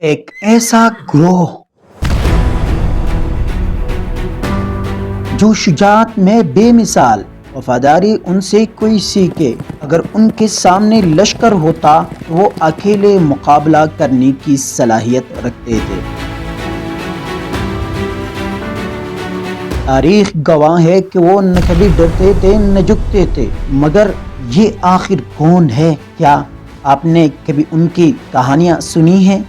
ایک ایسا گروہ جو شجاعت میں بے مثال، وفاداری ان سے کوئی سیکھے۔ اگر ان کے سامنے لشکر ہوتا تو وہ اکیلے مقابلہ کرنے کی صلاحیت رکھتے تھے۔ تاریخ گواہ ہے کہ وہ نہ کبھی ڈرتے تھے نہ جھکتے تھے۔ مگر یہ آخر کون ہے؟ کیا آپ نے کبھی ان کی کہانیاں سنی ہیں؟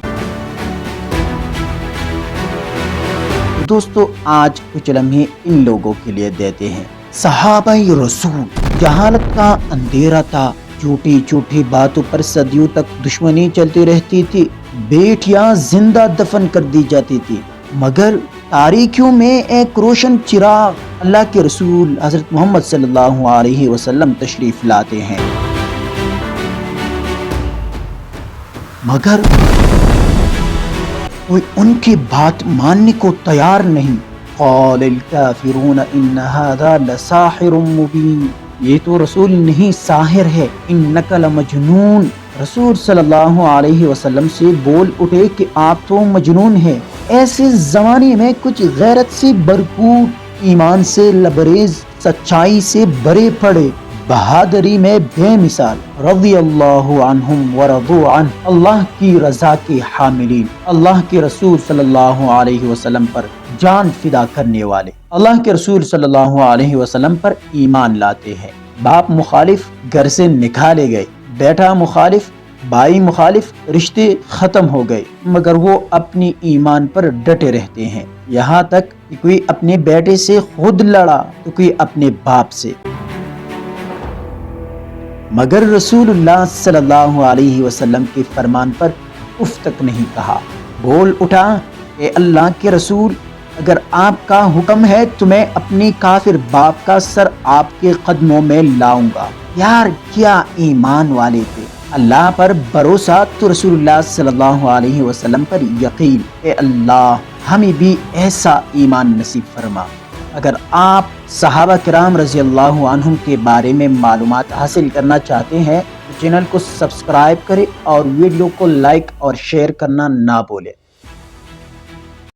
دوستو، آج کچھ لمحے ان لوگوں کے لیے دیتے ہیں۔ صحابہ رسول، جہالت کا اندھیرا تھا، چھوٹی چھوٹی باتوں پر صدیوں تک دشمنی چلتی رہتی تھی، بیٹیاں زندہ دفن کر دی جاتی تھی، مگر تاریکیوں میں ایک روشن چراغ اللہ کے رسول حضرت محمد صلی اللہ علیہ وسلم تشریف لاتے ہیں۔ مگر کوئی ان کی بات ماننے کو تیار نہیں۔ قال الکافرون ان ھذا لساحر مبین، یہ تو رسول نہیں ساحر ہے۔ انک لمجنون، رسول صلی اللہ علیہ وسلم سے بول اٹھے کہ آپ تو مجنون ہیں۔ ایسے زمانے میں کچھ غیرت سے بھرپور، ایمان سے لبریز، سچائی سے بھرے پڑے، بہادری میں بے مثال، رضی اللہ عنہم ورضوا عنہ، اللہ کی رضا کے حاملین، اللہ کے رسول صلی اللہ علیہ وسلم پر جان فدا کرنے والے، اللہ کے رسول صلی اللہ علیہ وسلم پر ایمان لاتے ہیں۔ باپ مخالف گھر سے نکالے گئے، بیٹا مخالف، بھائی مخالف، رشتے ختم ہو گئے، مگر وہ اپنی ایمان پر ڈٹے رہتے ہیں، یہاں تک کہ کوئی اپنے بیٹے سے خود لڑا تو کوئی اپنے باپ سے، مگر رسول اللہ صلی اللہ علیہ وسلم کے فرمان پر اف تک نہیں کہا۔ بول اٹھا، اے اللہ کے رسول، اگر آپ کا حکم ہے تو میں اپنے کافر باپ کا سر آپ کے قدموں میں لاؤں گا۔ یار کیا ایمان والے تھے! اللہ پر بھروسہ تو رسول اللہ صلی اللہ علیہ وسلم پر یقین۔ اے اللہ ہمیں بھی ایسا ایمان نصیب فرما۔ اگر آپ صحابہ کرام رضی اللہ عنہم کے بارے میں معلومات حاصل کرنا چاہتے ہیں تو چینل کو سبسکرائب کریں اور ویڈیو کو لائک اور شیئر کرنا نہ بھولیں۔